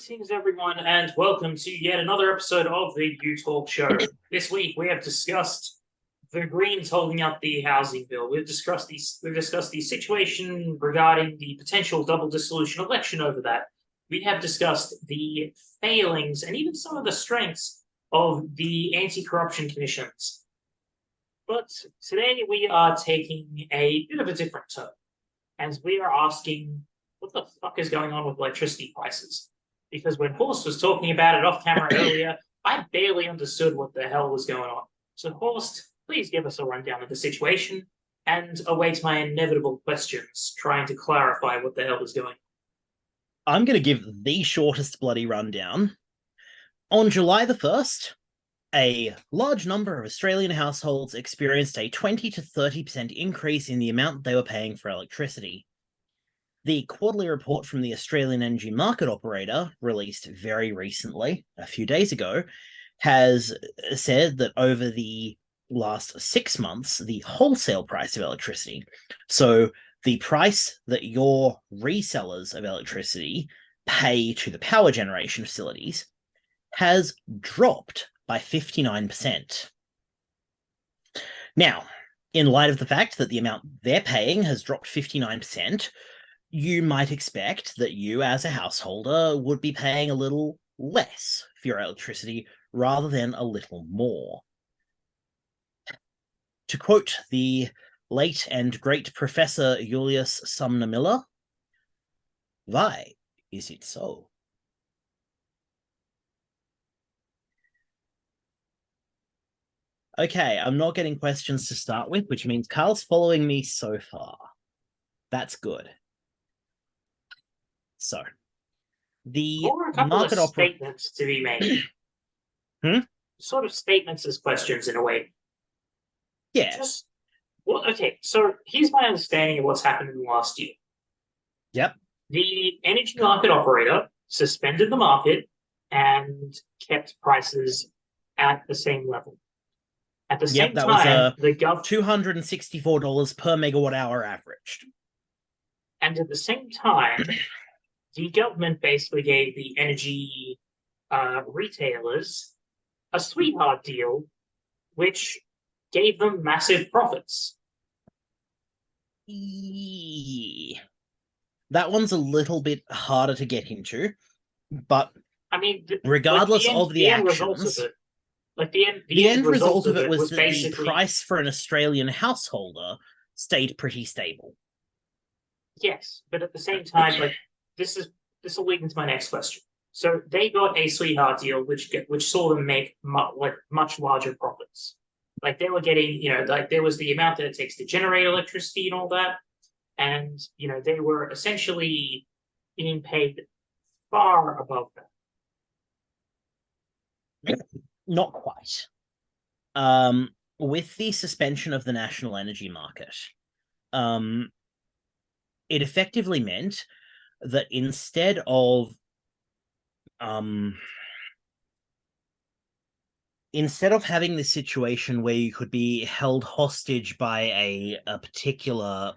Greetings, everyone, and welcome to yet another episode of the U Talk Show. This week, we have discussed the Greens holding up the housing bill. We've discussed the situation regarding the potential double dissolution election over that. We have discussed the failings and even some of the strengths of the anti-corruption commissions. But today, we are taking a bit of a different turn, as we are asking, what the fuck is going on with electricity prices? Because when Horst was talking about it off camera earlier, I barely understood what the hell was going on. So Horst, please give us a rundown of the situation and await my inevitable questions, trying to clarify what the hell is going on. I'm going to give the shortest bloody rundown. On July the 1st, a large number of Australian households experienced a 20 to 30% increase in the amount they were paying for electricity. The quarterly report from the Australian Energy Market Operator, released very recently, a few days ago, has said that over the last 6 months, the wholesale price of electricity, so the price that your resellers of electricity pay to the power generation facilities, has dropped by 59%. Now, in light of the fact that the amount they're paying has dropped 59%, you might expect that you, as a householder, would be paying a little less for your electricity rather than a little more. To quote the late and great Professor Julius Sumner Miller, why is it so? Okay, I'm not getting questions to start with, which means Carl's following me so far. That's good. So, the Or a couple market of statements to be made. Sort of statements as questions in a way. Yeah. Okay, so here's my understanding of what's happened in the last year. Yep. The energy market operator suspended the market and kept prices at the same level. At the same time, the government $264 per megawatt hour averaged. And at the same time, the government basically gave the energy retailers a sweetheart deal, which gave them massive profits. That one's a little bit harder to get into, but I mean, regardless of the actions, the end result of it was that the price for an Australian householder stayed pretty stable. Yes, but at the same time, this will lead into my next question. So they got a sweetheart deal, which saw them make much larger profits. Like they were getting, there was the amount that it takes to generate electricity and all that, and they were essentially being paid far above that. Not quite. With the suspension of the national energy market, it effectively meant that instead of having this situation where you could be held hostage by a particular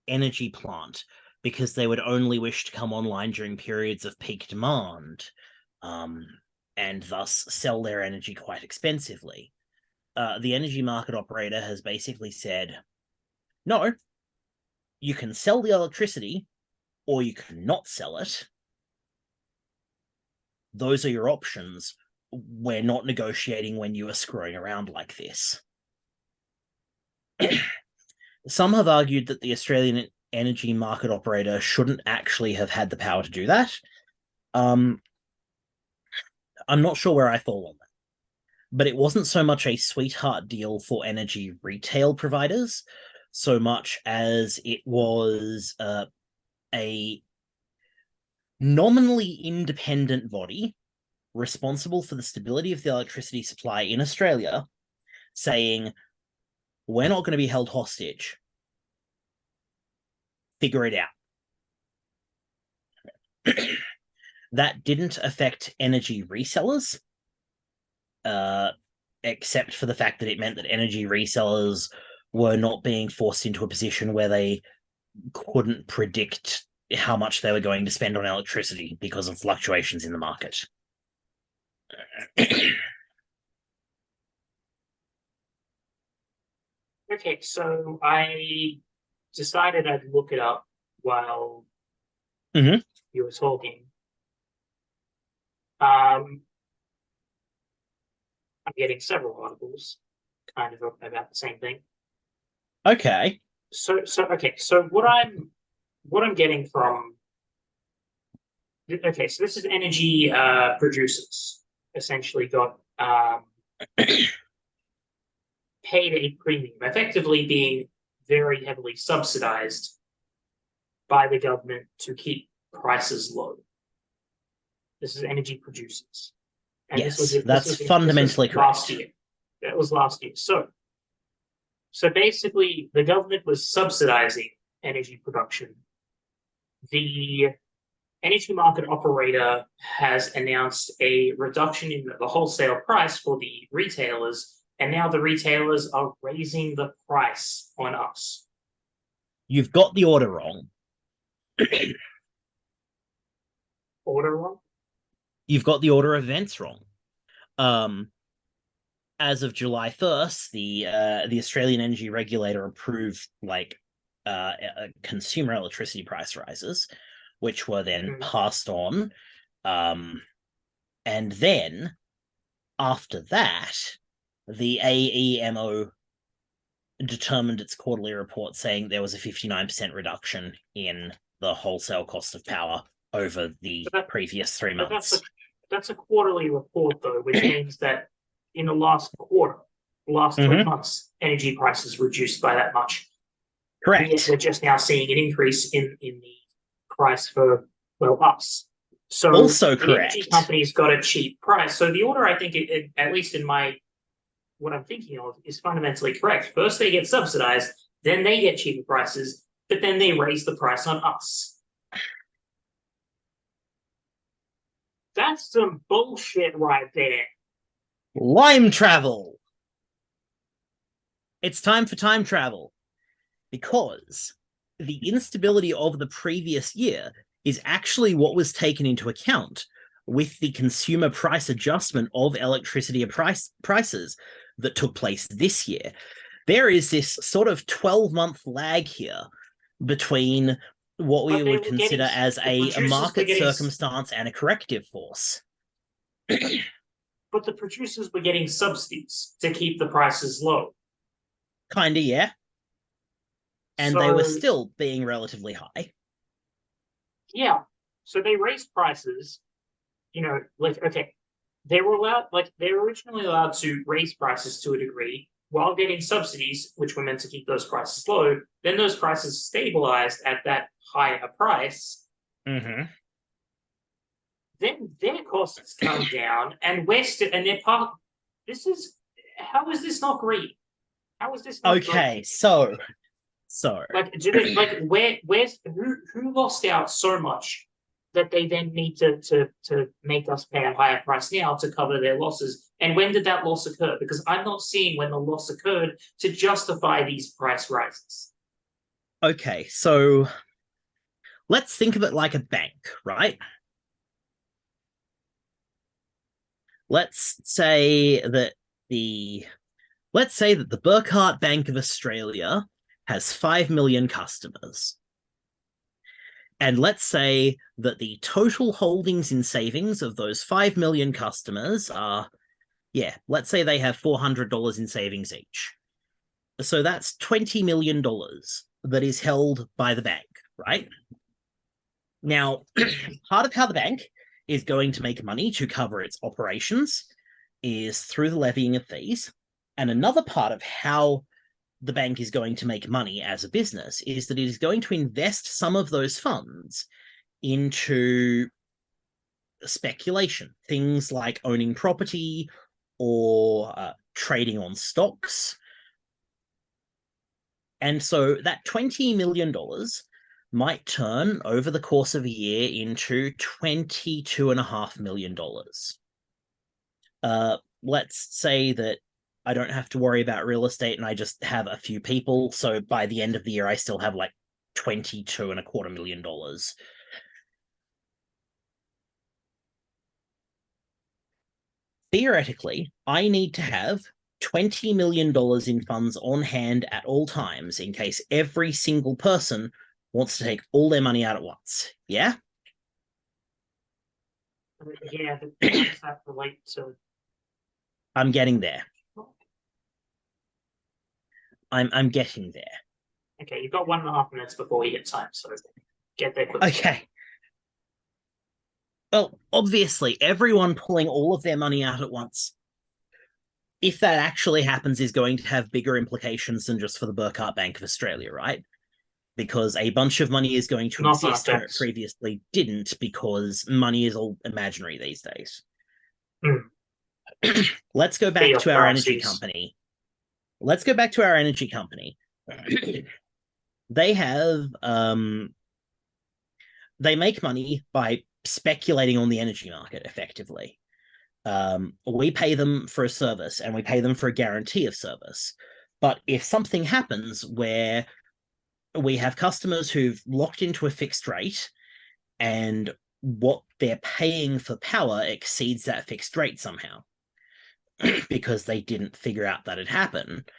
energy plant because they would only wish to come online during periods of peak demand, and thus sell their energy quite expensively, the energy market operator has basically said, no, you can sell the electricity or you cannot sell it. Those are your options. We're not negotiating when you are screwing around like this. Some have argued that the Australian energy market operator shouldn't actually have had the power to do that. I'm not sure where I fall on that. But it wasn't so much a sweetheart deal for energy retail providers, so much as it was a nominally independent body responsible for the stability of the electricity supply in Australia, saying, we're not going to be held hostage. Figure it out. That didn't affect energy resellers, except for the fact that it meant that energy resellers were not being forced into a position where they couldn't predict how much they were going to spend on electricity because of fluctuations in the market. Okay, so I decided I'd look it up while you were talking. I'm getting several articles kind of about the same thing. Okay. So what I'm getting from okay, so this is energy producers essentially got paid a premium, effectively being very heavily subsidized by the government to keep prices low. This is energy producers. And yes, that's fundamentally correct. Last year. That was last year. So basically, the government was subsidizing energy production. The energy market operator has announced a reduction in the wholesale price for the retailers, and now the retailers are raising the price on us. You've got the order wrong. Order wrong? You've got the order of events wrong. As of July 1st, the Australian Energy Regulator approved consumer electricity price rises, which were then passed on. And then after that, the AEMO determined its quarterly report saying there was a 59% reduction in the wholesale cost of power over the previous 3 months. That's a quarterly report, though, which means that in the last quarter, the last 3 months, energy prices reduced by that much. Correct. We're just now seeing an increase in the price for, well, us. So also the correct. energy companies got a cheap price. So the order, I think, at least in what I'm thinking of, is fundamentally correct. First, they get subsidized, then they get cheaper prices, but then they raise the price on us. That's some bullshit right there. Time travel. It's time for time travel. Because the instability of the previous year is actually what was taken into account with the consumer price adjustment of electricity prices that took place this year. There is this sort of 12-month lag here between what we would consider as a market circumstance and a corrective force. But the producers were getting subsidies to keep the prices low. Kinda, yeah. And they were still being relatively high. Yeah. So they raised prices, okay. They were originally allowed to raise prices to a degree while getting subsidies, which were meant to keep those prices low. Then those prices stabilized at that higher price. Mm-hmm. Then their costs come down, and how is this not great? How is this not okay, great? So who lost out so much that they then need to make us pay a higher price now to cover their losses? And when did that loss occur? Because I'm not seeing when the loss occurred to justify these price rises. Okay, so let's think of it like a bank, right? Let's say that the Burkhart Bank of Australia has 5 million customers. And let's say that the total holdings in savings of those 5 million customers are, let's say they have $400 in savings each. So that's $20 million that is held by the bank, right? Now, part of how the bank is going to make money to cover its operations is through the levying of fees. And another part of how the bank is going to make money as a business is that it is going to invest some of those funds into speculation, things like owning property or trading on stocks. And so that $20 million might turn over the course of a year into $22.5 million. Let's say that I don't have to worry about real estate and I just have a few people. So by the end of the year, I still have like $22.25 million. Theoretically, I need to have $20 million in funds on hand at all times in case every single person wants to take all their money out at once. Yeah? Yeah, but how does that relate to? I'm getting there. I'm getting there. Okay, you've got 1.5 minutes before we hit time, so get there quickly. Okay. Well, obviously, everyone pulling all of their money out at once, if that actually happens, is going to have bigger implications than just for the Burkhart Bank of Australia, right? Because a bunch of money is going to exist where it previouspreviously didn't, because money is all imaginary these days. Let's go back to our energy company. They have they make money by speculating on the energy market effectively. We pay them for a service and we pay them for a guarantee of service. But if something happens where we have customers who've locked into a fixed rate and what they're paying for power exceeds that fixed rate somehow because they didn't figure out that had happened,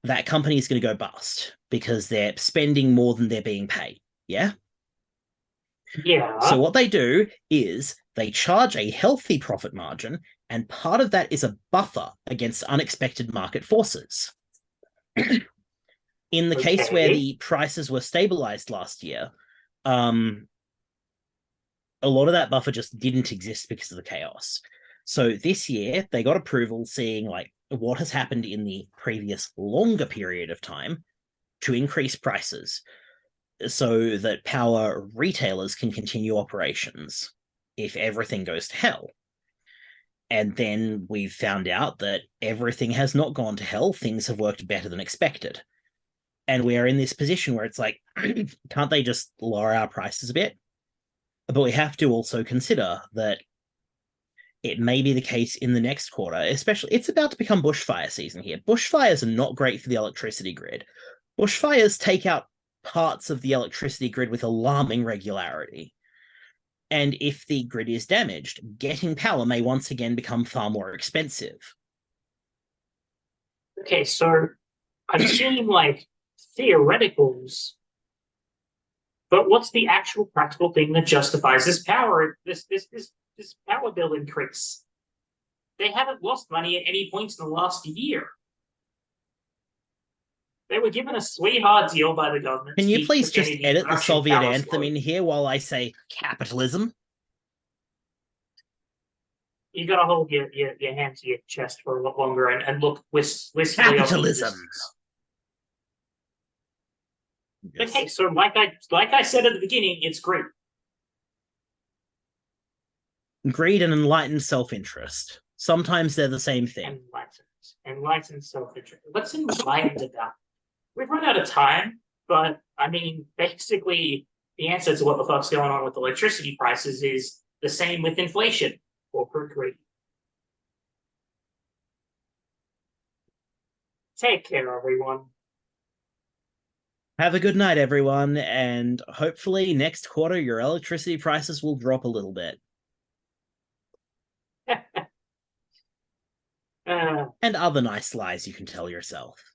that company is going to go bust because they're spending more than they're being paid. Yeah? Yeah. So what they do is they charge a healthy profit margin, and part of that is a buffer against unexpected market forces. In the case where the prices were stabilized last year, a lot of that buffer just didn't exist because of the chaos. So this year, they got approval seeing like what has happened in the previous longer period of time to increase prices so that power retailers can continue operations if everything goes to hell. And then we've found out that everything has not gone to hell. Things have worked better than expected. And we are in this position where it's like, can't they just lower our prices a bit? But we have to also consider that it may be the case in the next quarter, especially it's about to become bushfire season here. Bushfires are not great for the electricity grid. Bushfires take out parts of the electricity grid with alarming regularity. And if the grid is damaged, getting power may once again become far more expensive. Okay, so I'm seeing like theoreticals, but what's the actual practical thing that justifies this power bill increase? They haven't lost money at any point in the last year. They were given a sweetheart deal by the government. Can you please just edit the Soviet anthem in here while I say capitalism? You gotta hold your hand to your chest for a lot longer and look wistfully. Capitalism. Okay, so like I said at the beginning, it's great. Greed and enlightened self-interest. Sometimes they're the same thing. Enlightened self-interest. What's enlightened about? We've run out of time, but I mean, basically, the answer to what the fuck's going on with electricity prices is the same with inflation. Corporate greed. Take care, everyone. Have a good night, everyone, and hopefully next quarter your electricity prices will drop a little bit. And other nice lies you can tell yourself.